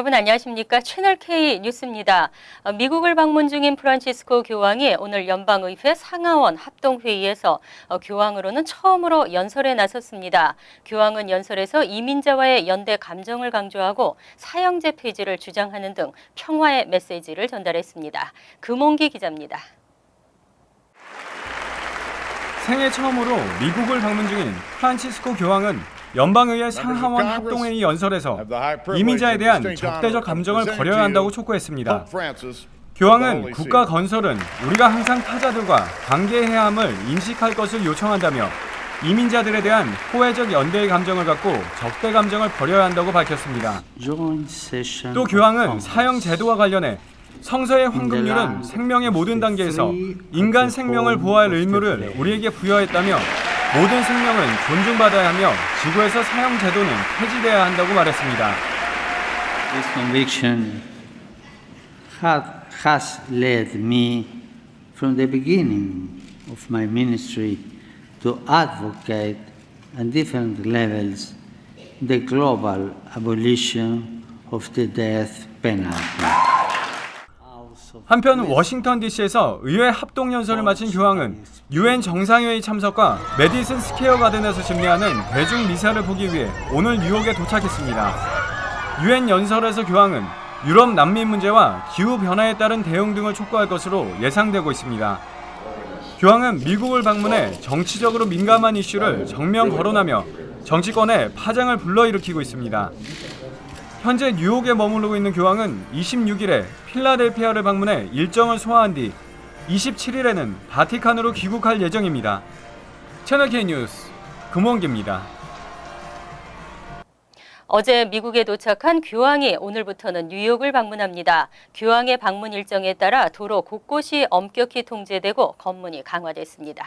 여러분 안녕하십니까? 채널K 뉴스입니다. 미국을 방문 중인 프란치스코 교황이 오늘 연방의회 상하원 합동회의에서 교황으로는 처음으로 연설에 나섰습니다. 교황은 연설에서 이민자와의 연대 감정을 강조하고 사형제 폐지를 주장하는 등 평화의 메시지를 전달했습니다. 금홍기 기자입니다. 생애 처음으로 미국을 방문 중인 프란치스코 교황은 연방의회 상하원 합동회의 연설에서 이민자에 대한 적대적 감정을 버려야 한다고 촉구했습니다. 교황은 국가 건설은 우리가 항상 타자들과 관계해야 함을 인식할 것을 요청한다며 이민자들에 대한 호혜적 연대의 감정을 갖고 적대 감정을 버려야 한다고 밝혔습니다. 또 교황은 사형 제도와 관련해 성서의 황금률은 생명의 모든 단계에서 인간 생명을 보호할 의무를 우리에게 부여했다며 모든 생명은 존중받아야 하며 지구에서 사형 제도는 폐지돼야 한다고 말했습니다. This conviction has led me from the beginning of my ministry to advocate at different levels the global abolition of the death penalty. 한편 워싱턴 DC에서 의회 합동 연설을 마친 교황은 UN 정상회의 참석과 메디슨 스퀘어 가든에서 집례하는 대중 미사를 보기 위해 오늘 뉴욕에 도착했습니다. UN 연설에서 교황은 유럽 난민 문제와 기후 변화에 따른 대응 등을 촉구할 것으로 예상되고 있습니다. 교황은 미국을 방문해 정치적으로 민감한 이슈를 정면 거론하며 정치권에 파장을 불러일으키고 있습니다. 현재 뉴욕에 머무르고 있는 교황은 26일에 필라델피아를 방문해 일정을 소화한 뒤 27일에는 바티칸으로 귀국할 예정입니다. 채널K 뉴스 금원기입니다. 어제 미국에 도착한 교황이 오늘부터는 뉴욕을 방문합니다. 교황의 방문 일정에 따라 도로 곳곳이 엄격히 통제되고 검문이 강화됐습니다.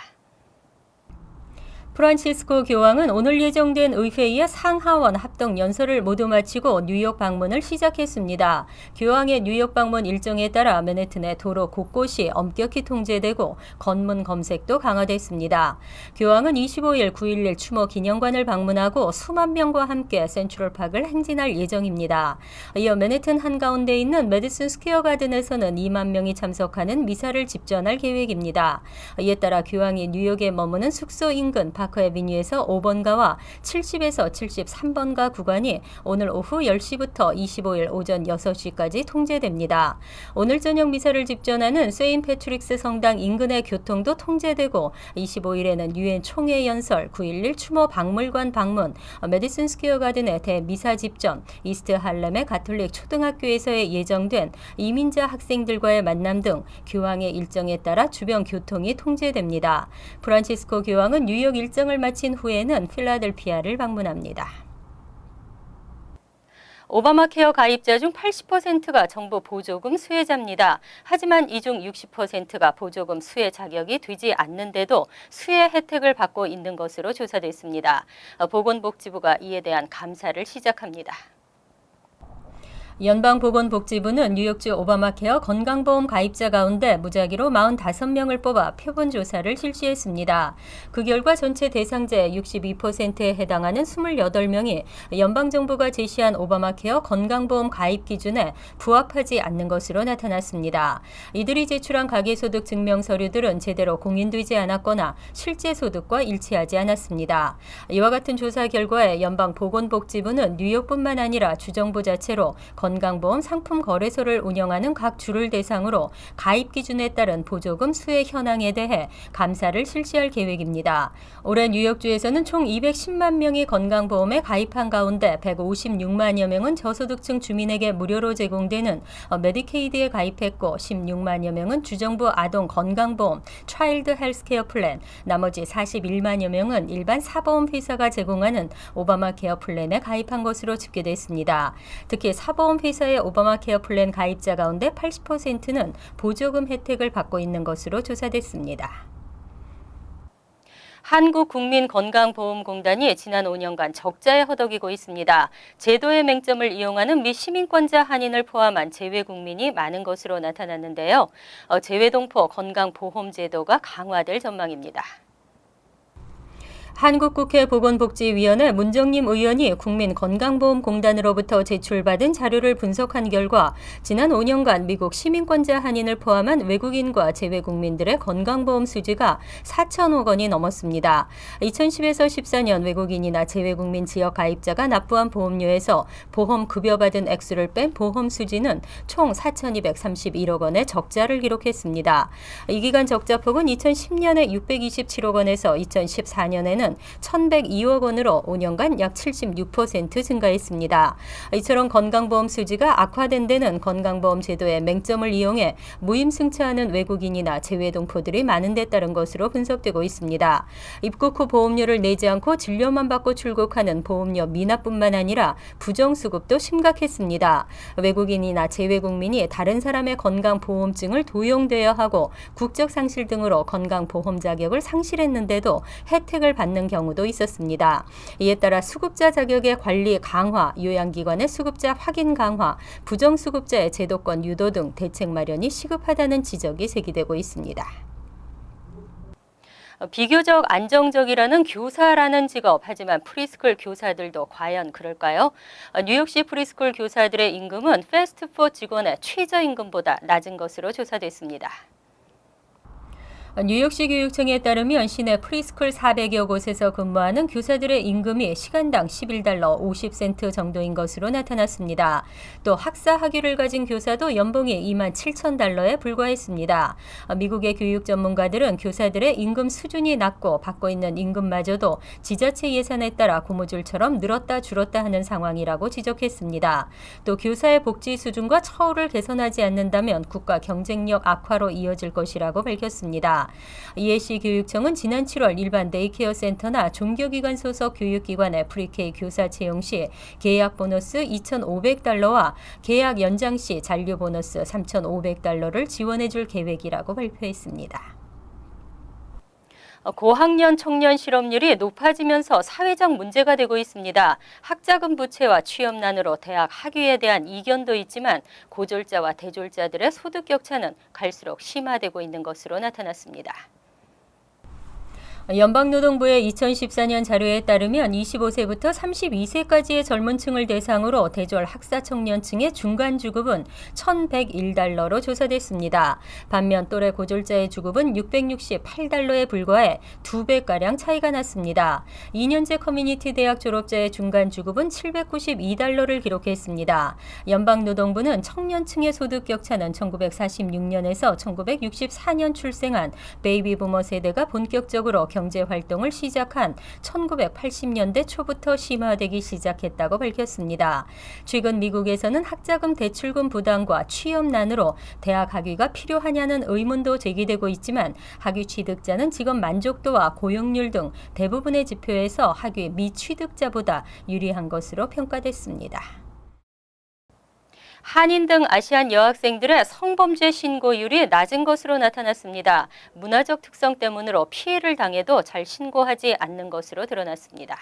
프란치스코 교황은 오늘 예정된 의회의 상하원 합동 연설을 모두 마치고 뉴욕 방문을 시작했습니다. 교황의 뉴욕 방문 일정에 따라 맨해튼의 도로 곳곳이 엄격히 통제되고 검문 검색도 강화됐습니다. 교황은 25일 9.11 추모 기념관을 방문하고 수만 명과 함께 센트럴파크를 행진할 예정입니다. 이어 맨해튼 한가운데 있는 메디슨 스퀘어 가든에서는 2만 명이 참석하는 미사를 집전할 계획입니다. 이에 따라 교황이 뉴욕에 머무는 숙소 인근 파크 애비뉴에서 5번가와 70에서 73번가 구간이 오늘 오후 10시부터 25일 오전 6시까지 통제됩니다. 오늘 저녁 미사를 집전하는 세인트 패트릭스 성당 인근의 교통도 통제되고 25일에는 유엔 총회 연설, 9.11 추모 박물관 방문, 메디슨 스퀘어 가든의 대미사 집전, 이스트 할렘의 가톨릭 초등학교에서의 예정된 이민자 학생들과의 만남 등 교황의 일정에 따라 주변 교통이 통제됩니다. 프란치스코 교황은 뉴욕 일정을 마친 후에는 필라델피아를 방문합니다. 오바마 케어 가입자 중 80%가 정부 보조금 수혜자입니다. 하지만 이 중 60%가 보조금 수혜 자격이 되지 않는데도 수혜 혜택을 받고 있는 것으로 조사됐습니다. 보건복지부가 이에 대한 감사를 시작합니다. 연방보건복지부는 뉴욕주 오바마케어 건강보험 가입자 가운데 무작위로 45명을 뽑아 표본조사를 실시했습니다. 그 결과 전체 대상자의 62%에 해당하는 28명이 연방정부가 제시한 오바마케어 건강보험 가입 기준에 부합하지 않는 것으로 나타났습니다. 이들이 제출한 가계소득 증명서류들은 제대로 공인되지 않았거나 실제 소득과 일치하지 않았습니다. 이와 같은 조사 결과에 연방보건복지부는 뉴욕뿐만 아니라 주정부 자체로 건강보험 상품 거래소를 운영하는 각 주를 대상으로 가입 기준에 따른 보조금 수혜 현황에 대해 감사를 실시할 계획입니다. 올해 뉴욕주에서는 총 210만 명이 건강보험에 가입한 가운데 156만여 명은 저소득층 주민에게 무료로 제공되는 메디케이드에 가입했고 16만여 명은 주정부 아동 건강보험 차일드 헬스케어 플랜, 나머지 41만여 명은 일반 사보험 회사가 제공하는 오바마 케어 플랜에 가입한 것으로 집계됐습니다. 특히 사보험 회사의 오바마 케어 플랜 가입자 가운데 80%는 보조금 혜택을 받고 있는 것으로 조사됐습니다. 한국국민건강보험공단이 지난 5년간 적자에 허덕이고 있습니다. 제도의 맹점을 이용하는 미 시민권자 한인을 포함한 재외국민이 많은 것으로 나타났는데요. 재외동포 건강보험제도가 강화될 전망입니다. 한국국회 보건복지위원회 문정림 의원이 국민건강보험공단으로부터 제출받은 자료를 분석한 결과 지난 5년간 미국 시민권자 한인을 포함한 외국인과 재외국민들의 건강보험 수지가 4천억 원이 넘었습니다. 2010에서 14년 외국인이나 재외국민 지역 가입자가 납부한 보험료에서 보험 급여받은 액수를 뺀 보험 수지는 총 4,231억 원의 적자를 기록했습니다. 이 기간 적자폭은 2010년에 627억 원에서 2014년에는 1,102억 원으로 5년간 약 76% 증가했습니다. 이처럼 건강보험 수지가 악화된 데는 건강보험 제도의 맹점을 이용해 무임승차하는 외국인이나 재외동포들이 많은 데 따른 것으로 분석되고 있습니다. 입국 후 보험료를 내지 않고 진료만 받고 출국하는 보험료 미납뿐만 아니라 부정수급도 심각했습니다. 외국인이나 재외국민이 다른 사람의 건강보험증을 도용되어야 하고 국적 상실 등으로 건강보험 자격을 상실했는데도 혜택을 받는 경우도 있었습니다. 이에 따라 수급자 자격의 관리 강화, 요양기관의 수급자 확인 강화, 부정수급자의 제도권 유도 등 대책 마련이 시급하다는 지적이 제기되고 있습니다. 비교적 안정적이라는 교사라는 직업, 하지만 프리스쿨 교사들도 과연 그럴까요? 뉴욕시 프리스쿨 교사들의 임금은 패스트푸드 직원의 최저임금보다 낮은 것으로 조사됐습니다. 뉴욕시 교육청에 따르면 시내 프리스쿨 400여 곳에서 근무하는 교사들의 임금이 시간당 11달러 50센트 정도인 것으로 나타났습니다. 또 학사 학위를 가진 교사도 연봉이 27,000달러에 불과했습니다. 미국의 교육 전문가들은 교사들의 임금 수준이 낮고 받고 있는 임금마저도 지자체 예산에 따라 고무줄처럼 늘었다 줄었다 하는 상황이라고 지적했습니다. 또 교사의 복지 수준과 처우를 개선하지 않는다면 국가 경쟁력 악화로 이어질 것이라고 밝혔습니다. 이에 시 교육청은 지난 7월 일반 데이케어 센터나 종교기관 소속 교육기관의 프리케이 교사 채용 시 계약 보너스 2,500달러와 계약 연장 시 잔류 보너스 3,500달러를 지원해 줄 계획이라고 발표했습니다. 고학년 청년 실업률이 높아지면서 사회적 문제가 되고 있습니다. 학자금 부채와 취업난으로 대학 학위에 대한 이견도 있지만 고졸자와 대졸자들의 소득 격차는 갈수록 심화되고 있는 것으로 나타났습니다. 연방노동부의 2014년 자료에 따르면 25세부터 32세까지의 젊은 층을 대상으로 대졸 학사 청년층의 중간 주급은 1,101달러로 조사됐습니다. 반면 또래 고졸자의 주급은 668달러에 불과해 2배가량 차이가 났습니다. 2년제 커뮤니티 대학 졸업자의 중간 주급은 792달러를 기록했습니다. 연방노동부는 청년층의 소득 격차는 1946년에서 1964년 출생한 베이비 부머 세대가 본격적으로 경제활동을 시작한 1980년대 초부터 심화되기 시작했다고 밝혔습니다. 최근 미국에서는 학자금 대출금 부담과 취업난으로 대학 학위가 필요하냐는 의문도 제기되고 있지만 학위 취득자는 직업 만족도와 고용률 등 대부분의 지표에서 학위 미취득자보다 유리한 것으로 평가됐습니다. 한인 등 아시안 여학생들의 성범죄 신고율이 낮은 것으로 나타났습니다. 문화적 특성 때문으로 피해를 당해도 잘 신고하지 않는 것으로 드러났습니다.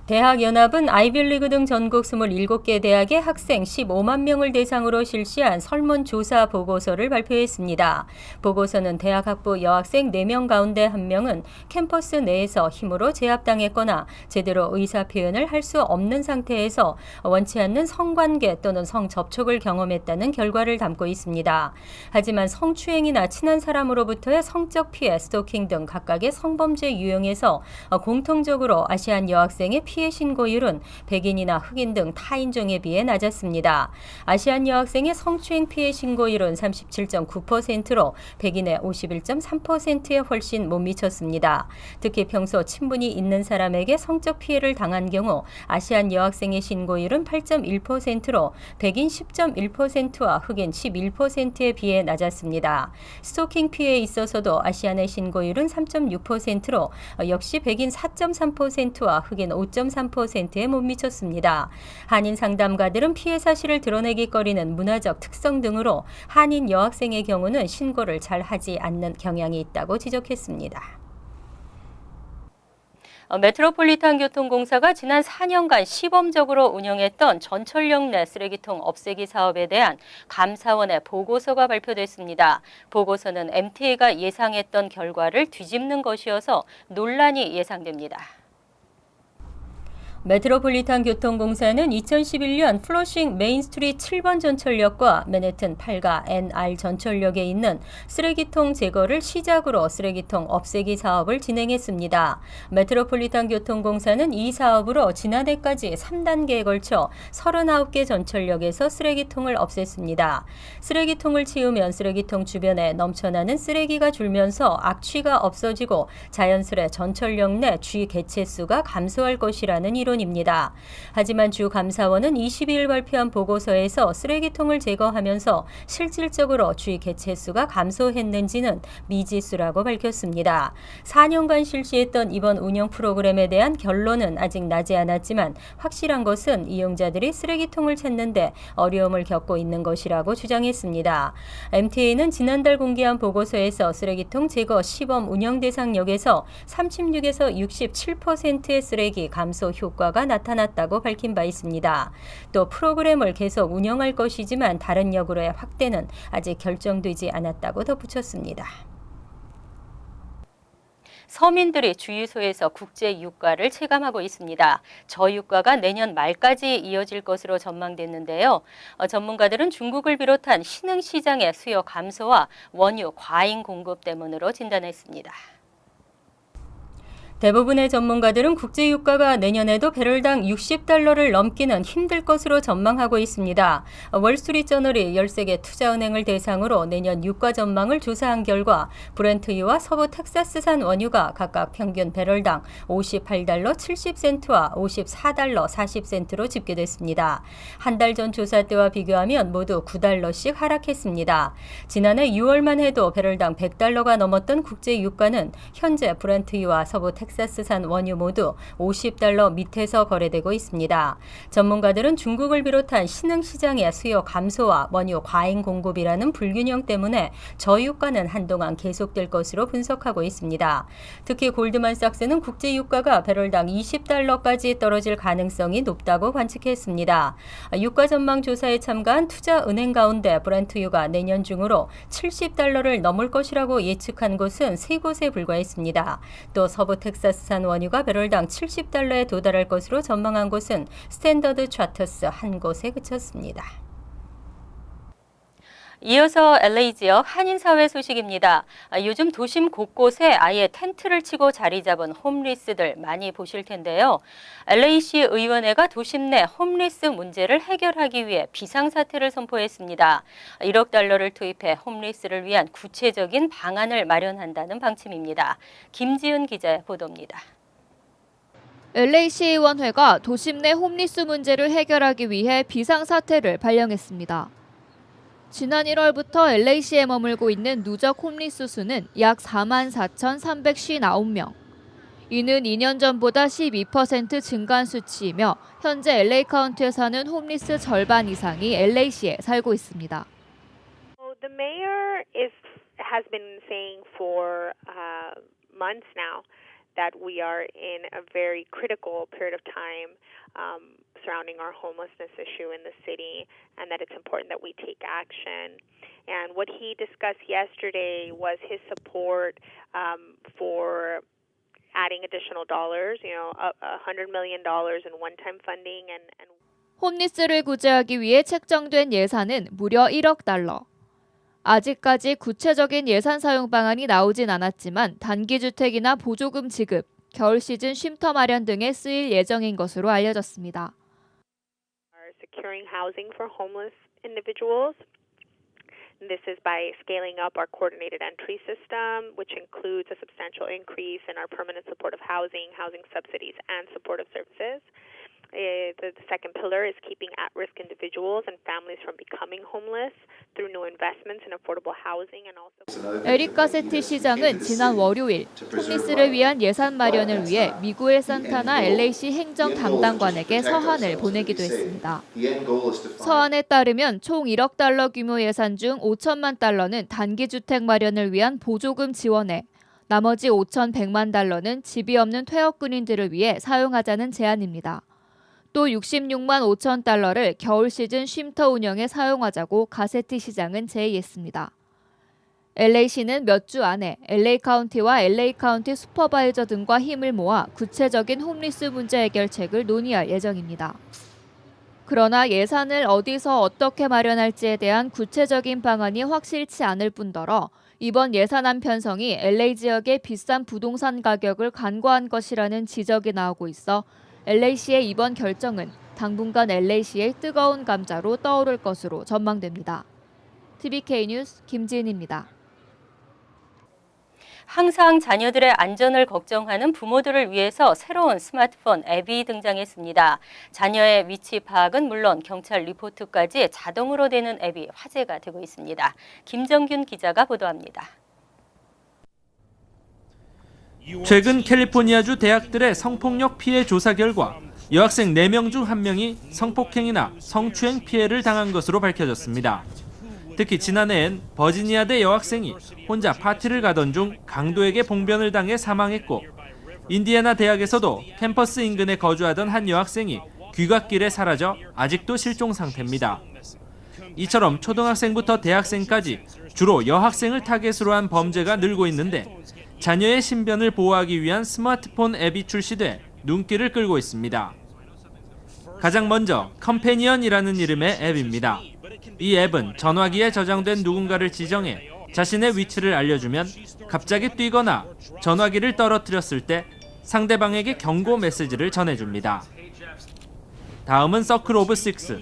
대학연합은 아이빌리그 등 전국 27개 대학의 학생 15만 명을 대상으로 실시한 설문조사 보고서를 발표했습니다. 보고서는 대학 학부 여학생 4명 가운데 1명은 캠퍼스 내에서 힘으로 제압당했거나 제대로 의사표현을 할 수 없는 상태에서 원치 않는 성관계 또는 성접촉을 경험했다는 결과를 담고 있습니다. 하지만 성추행이나 친한 사람으로부터의 성적 피해, 스토킹 등 각각의 성범죄 유형에서 공통적으로 아시안 여학생의 피해 신고율은 백인이나 흑인 등 타인종에 비해 낮았습니다. 아시안 여학생의 성추행 피해 신고율은 37.9%로 백인의 51.3%에 훨씬 못 미쳤습니다. 특히 평소 친분이 있는 사람에게 성적 피해를 당한 경우 아시안 여학생의 신고율은 8.1%로 백인 10.1%와 흑인 11%에 비해 낮았습니다. 스토킹 피해에 있어서도 아시안의 신고율은 3.6%로 역시 백인 4.3%와 흑인 5.3%에 못 미쳤습니다. 한인 상담가들은 피해 사실을 드러내기 꺼리는 문화적 특성 등으로 한인 여학생의 경우는 신고를 잘 하지 않는 경향이 있다고 지적했습니다. 메트로폴리탄 교통공사가 지난 4년간 시범적으로 운영했던 전철역 내 쓰레기통 없애기 사업에 대한 감사원의 보고서가 발표됐습니다. 보고서는 MTA가 예상했던 결과를 뒤집는 것이어서 논란이 예상됩니다. 메트로폴리탄 교통공사는 2011년 플러싱 메인스트리트 7번 전철역과 맨해튼 8가 NR 전철역에 있는 쓰레기통 제거를 시작으로 쓰레기통 없애기 사업을 진행했습니다. 메트로폴리탄 교통공사는 이 사업으로 지난해까지 3단계에 걸쳐 39개 전철역에서 쓰레기통을 없앴습니다. 쓰레기통을 치우면 쓰레기통 주변에 넘쳐나는 쓰레기가 줄면서 악취가 없어지고 자연스레 전철역 내 쥐 개체수가 감소할 것이라는 이론입니다. 하지만 주 감사원은 22일 발표한 보고서에서 쓰레기통을 제거하면서 실질적으로 쥐 개체수가 감소했는지는 미지수라고 밝혔습니다. 4년간 실시했던 이번 운영 프로그램에 대한 결론은 아직 나지 않았지만 확실한 것은 이용자들이 쓰레기통을 찾는데 어려움을 겪고 있는 것이라고 주장했습니다. MTA는 지난달 공개한 보고서에서 쓰레기통 제거 시범 운영 대상역에서 36에서 67%의 쓰레기 감소 효과가 나타났다고 밝힌 바 있습니다. 또 프로그램을 계속 운영할 것이지만 다른 역으로의 확대는 아직 결정되지 않았다고 덧붙였습니다. 서민들이 주유소에서 국제 유가를 체감하고 있습니다. 저유가가 내년 말까지 이어질 것으로 전망됐는데요. 전문가들은 중국을 비롯한 신흥시장의 수요 감소와 원유 과잉 공급 때문으로 진단했습니다. 대부분의 전문가들은 국제유가가 내년에도 배럴당 $60를 넘기는 힘들 것으로 전망하고 있습니다. 월스트리트저널이 13개 투자은행을 대상으로 내년 유가 전망을 조사한 결과 브렌트유와 서부 텍사스산 원유가 각각 평균 배럴당 $58 70센트와 $54 40센트로 집계됐습니다. 한 달 전 조사 때와 비교하면 모두 $9씩 하락했습니다. 지난해 6월만 해도 배럴당 $100가 넘었던 국제유가는 현재 브렌트유와 서부 텍사스산 원유 모두 $50 밑에서 거래되고 있습니다. 전문가들은 중국을 비롯한 신흥시장의 수요 감소와 원유 과잉 공급이라는 불균형 때문에 저유가는 한동안 계속될 것으로 분석하고 있습니다. 특히 골드만삭스는 국제유가가 배럴당 $20까지 떨어질 가능성이 높다고 관측했습니다. 유가 전망 조사에 참가한 투자은행 가운데 브렌트유가 내년 중으로 $70를 넘을 것이라고 예측한 곳은 3곳에 불과했습니다. 또 서부 텍사스산 원유가 배럴당 $70에 도달할 것으로 전망한 곳은 스탠더드 차터스 한 곳에 그쳤습니다. 이어서 LA 지역 한인사회 소식입니다. 요즘 도심 곳곳에 아예 텐트를 치고 자리 잡은 홈리스들 많이 보실 텐데요. LA시 의원회가 도심 내 홈리스 문제를 해결하기 위해 비상사태를 선포했습니다. $1억 투입해 홈리스를 위한 구체적인 방안을 마련한다는 방침입니다. 김지은 기자의 보도입니다. LA시 의원회가 도심 내 홈리스 문제를 해결하기 위해 비상사태를 발령했습니다. 지난 1월부터 LA시에 머물고 있는 누적 홈리스 수는 약 44,359명. 이는 2년 전보다 12% 증가한 수치이며 현재 LA 카운티에 사는 홈리스 절반 이상이 LA시에 살고 있습니다. The mayor has been saying for months now that we are in a very critical period of time surrounding our homelessness issue in the city, and that it's important that we take action. And what he discussed yesterday was his support for adding additional dollars, $100 million in one-time funding. 홈리스를 구제하기 위해 책정된 예산은 무려 $1억. 아직까지 구체적인 예산 사용 방안이 나오진 않았지만 단기주택이나 보조금 지급, 겨울 시즌 쉼터 마련 등에 쓰일 예정인 것으로 알려졌습니다. Securing housing for homeless individuals. This is by scaling up our coordinated entry system, which includes a substantial increase in our permanent supportive housing, housing subsidies, and supportive services. The second pillar is keeping at-risk individuals and families from becoming homeless through new investments in affordable housing and also. 에릭 가세티 시장은 지난 월요일 홈리스를 위한 예산 마련을 위해 미구엘 산타나 LA시 행정 담당관에게 서한을 보내기도 했습니다. 서한에 따르면 총 $1억 규모 예산 중 $5천만 는 단기 주택 마련을 위한 보조금 지원에 나머지 5,100만 달러는 집이 없는 퇴역군인들을 위해 사용하자는 제안입니다. 또 66만 5천 달러를 겨울 시즌 쉼터 운영에 사용하자고 가세티 시장은 제의했습니다. LA시는 몇 주 안에 LA 카운티와 LA 카운티 슈퍼바이저 등과 힘을 모아 구체적인 홈리스 문제 해결책을 논의할 예정입니다. 그러나 예산을 어디서 어떻게 마련할지에 대한 구체적인 방안이 확실치 않을 뿐더러 이번 예산안 편성이 LA 지역의 비싼 부동산 가격을 간과한 것이라는 지적이 나오고 있어 LA시의 이번 결정은 당분간 LA시의 뜨거운 감자로 떠오를 것으로 전망됩니다. TVK 뉴스 김지은입니다. 항상 자녀들의 안전을 걱정하는 부모들을 위해서 새로운 스마트폰 앱이 등장했습니다. 자녀의 위치 파악은 물론 경찰 리포트까지 자동으로 되는 앱이 화제가 되고 있습니다. 김정균 기자가 보도합니다. 최근 캘리포니아주 대학들의 성폭력 피해 조사 결과 여학생 4명 중 1명이 성폭행이나 성추행 피해를 당한 것으로 밝혀졌습니다. 특히 지난해엔 버지니아대 여학생이 혼자 파티를 가던 중 강도에게 봉변을 당해 사망했고 인디애나 대학에서도 캠퍼스 인근에 거주하던 한 여학생이 귀갓길에 사라져 아직도 실종 상태입니다. 이처럼 초등학생부터 대학생까지 주로 여학생을 타겟으로 한 범죄가 늘고 있는데 자녀의 신변을 보호하기 위한 스마트폰 앱이 출시돼 눈길을 끌고 있습니다. 가장 먼저 컴패니언이라는 이름의 앱입니다. 이 앱은 전화기에 저장된 누군가를 지정해 자신의 위치를 알려주면 갑자기 뛰거나 전화기를 떨어뜨렸을 때 상대방에게 경고 메시지를 전해줍니다. 다음은 서클 오브 6.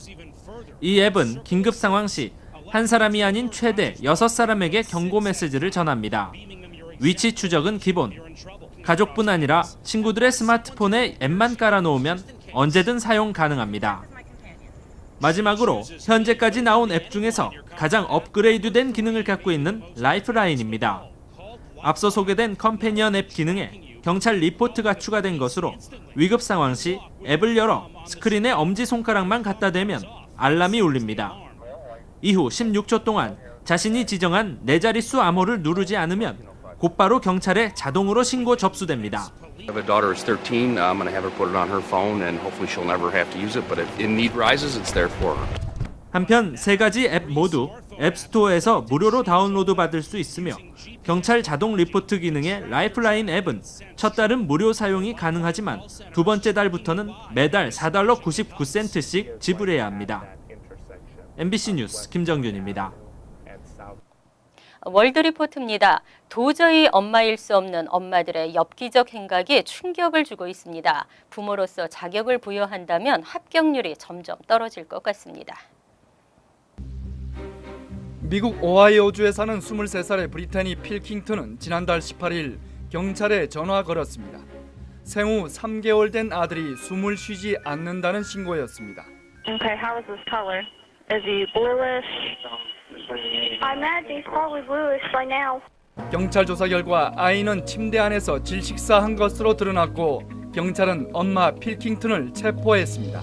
이 앱은 긴급 상황 시 한 사람이 아닌 최대 6사람에게 경고 메시지를 전합니다. 위치 추적은 기본. 가족뿐 아니라 친구들의 스마트폰에 앱만 깔아놓으면 언제든 사용 가능합니다. 마지막으로 현재까지 나온 앱 중에서 가장 업그레이드된 기능을 갖고 있는 라이프라인입니다. 앞서 소개된 컴패니언 앱 기능에 경찰 리포트가 추가된 것으로 위급 상황 시 앱을 열어 스크린에 엄지손가락만 갖다 대면 알람이 울립니다. 이후 16초 동안 자신이 지정한 4자릿수 암호를 누르지 않으면 곧바로 경찰에 자동으로 신고 접수됩니다. I have a daughter who's 13. I'm going to have her put it on her phone and hopefully she'll never have to use it, but if in need rises, it's there for her. 한편 3가지 앱 모두 앱스토어에서 무료로 다운로드 받을 수 있으며 경찰 자동 리포트 기능의 라이프라인 앱은 첫 달은 무료 사용이 가능하지만 두 번째 달부터는 매달 $4 99센트씩 지불해야 합니다. MBC 뉴스 김정균입니다. 월드리포트입니다. 도저히 엄마일 수 없는 엄마들의 엽기적 행각이 충격을 주고 있습니다. 부모로서 자격을 부여한다면 합격률이 점점 떨어질 것 같습니다. 미국 오하이오주에 사는 23살의 브리타니 필킹턴은 지난달 18일 경찰에 전화 걸었습니다. 생후 3개월 된 아들이 숨을 쉬지 않는다는 신고였습니다. Okay, how is this color? Is he bluish? I imagine he's probably bluish by now. 경찰 조사 결과 아이는 침대 안에서 질식사한 것으로 드러났고 경찰은 엄마 필킹턴을 체포했습니다.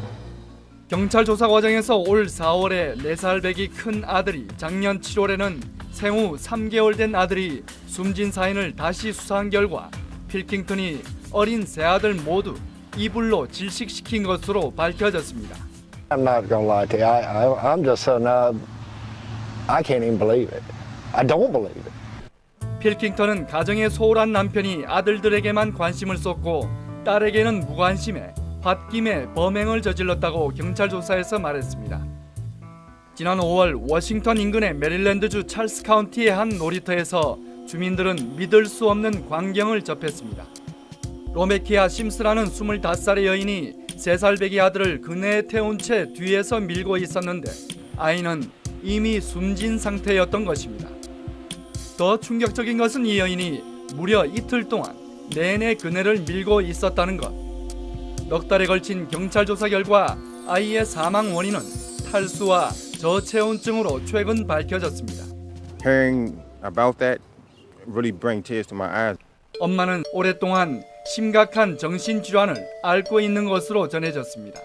경찰 조사 과정에서 올 4월에 4살 배기 큰 아들이 작년 7월에는 생후 3개월 된 아들이 숨진 사인을 다시 수사한 결과 필킹턴이 어린 세 아들 모두 이불로 질식시킨 것으로 밝혀졌습니다. I'm not going to lie to you. I'm just so numb. I can't even believe it. I don't believe it. 필킹턴은 가정에 소홀한 남편이 아들들에게만 관심을 쏟고 딸에게는 무관심해 홧김에 범행을 저질렀다고 경찰 조사에서 말했습니다. 지난 5월 워싱턴 인근의 메릴랜드주 찰스 카운티의 한 놀이터에서 주민들은 믿을 수 없는 광경을 접했습니다. 로메키아 심스라는 25살의 여인이 3살 배기 아들을 그네에 태운 채 뒤에서 밀고 있었는데 아이는 이미 숨진 상태였던 것입니다. 더 충격적인 것은 이 여인이 무려 이틀 동안 내내 그네를 밀고 있었다는 것. 넉 달에 걸친 경찰 조사 결과 아이의 사망 원인은 탈수와 저체온증으로 최근 밝혀졌습니다. Hearing about that really bring tears to my eyes. 엄마는 오랫동안 심각한 정신질환을 앓고 있는 것으로 전해졌습니다.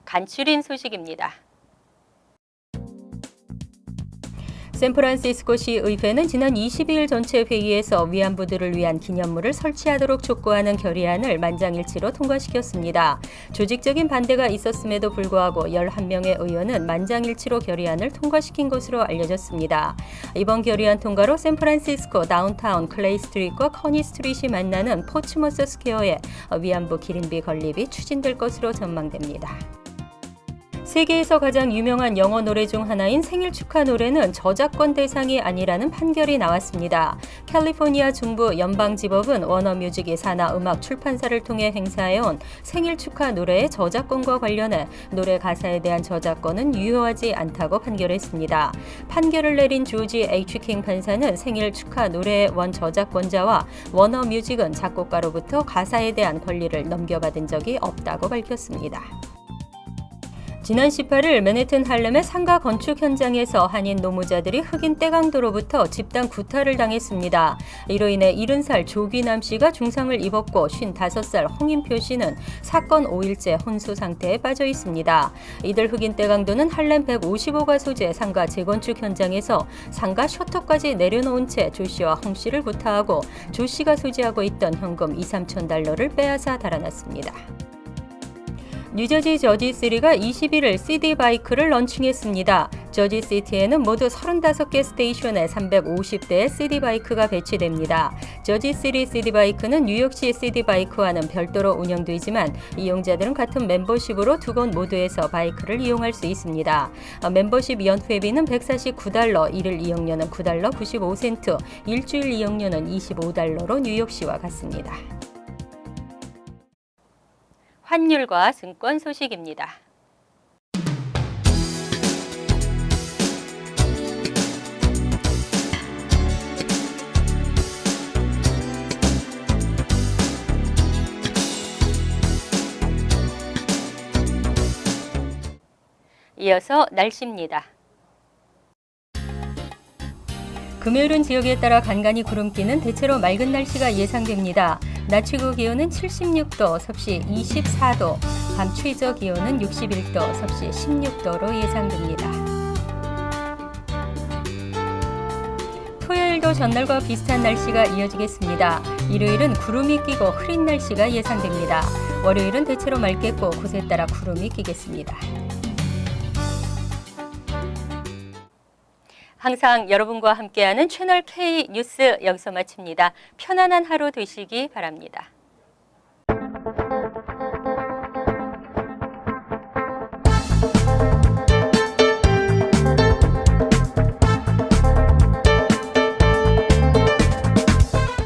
간추린 소식입니다. 샌프란시스코시 의회는 지난 22일 전체 회의에서 위안부들을 위한 기념물을 설치하도록 촉구하는 결의안을 만장일치로 통과시켰습니다. 조직적인 반대가 있었음에도 불구하고 11명의 의원은 만장일치로 결의안을 통과시킨 것으로 알려졌습니다. 이번 결의안 통과로 샌프란시스코 다운타운 클레이 스트리트과 커니 스트리트이 만나는 포츠머스 스퀘어에 위안부 기린비 건립이 추진될 것으로 전망됩니다. 세계에서 가장 유명한 영어 노래 중 하나인 생일 축하 노래는 저작권 대상이 아니라는 판결이 나왔습니다. 캘리포니아 중부 연방지법은 워너뮤직이 산하 음악 출판사를 통해 행사해온 생일 축하 노래의 저작권과 관련해 노래 가사에 대한 저작권은 유효하지 않다고 판결했습니다. 판결을 내린 조지 H킹 판사는 생일 축하 노래의 원 저작권자와 워너뮤직은 작곡가로부터 가사에 대한 권리를 넘겨받은 적이 없다고 밝혔습니다. 지난 18일 맨해튼 할렘의 상가 건축 현장에서 한인 노무자들이 흑인 떼강도로부터 집단 구타를 당했습니다. 이로 인해 70살 조귀남 씨가 중상을 입었고 55살 홍인표 씨는 사건 5일째 혼수 상태에 빠져 있습니다. 이들 흑인 떼강도는 할렘 155가 소재 상가 재건축 현장에서 상가 셔터까지 내려놓은 채 조 씨와 홍 씨를 구타하고 조 씨가 소지하고 있던 현금 2-3천 달러를 빼앗아 달아났습니다. 뉴저지 저지시티가 21일 CD 바이크를 런칭했습니다. 저지시티에는 모두 35개 스테이션에 350대의 CD 바이크가 배치됩니다. 저지시티 CD 바이크는 뉴욕시 CD 바이크와는 별도로 운영되지만 이용자들은 같은 멤버십으로 두 곳 모두에서 바이크를 이용할 수 있습니다. 멤버십 연회비는 $149, 일일 이용료는 $9 95센트, 일주일 이용료는 $25로 뉴욕시와 같습니다. 환율과 증권 소식입니다. 이어서 날씨입니다. 금요일은 지역에 따라 간간히 구름 끼는 대체로 맑은 날씨가 예상됩니다. 낮 최고 기온은 76도, 섭씨 24도, 밤 최저 기온은 61도, 섭씨 16도로 예상됩니다. 토요일도 전날과 비슷한 날씨가 이어지겠습니다. 일요일은 구름이 끼고 흐린 날씨가 예상됩니다. 월요일은 대체로 맑겠고 곳에 따라 구름이 끼겠습니다. 항상 여러분과 함께하는 채널 K 뉴스 여기서 마칩니다. 편안한 하루 되시기 바랍니다.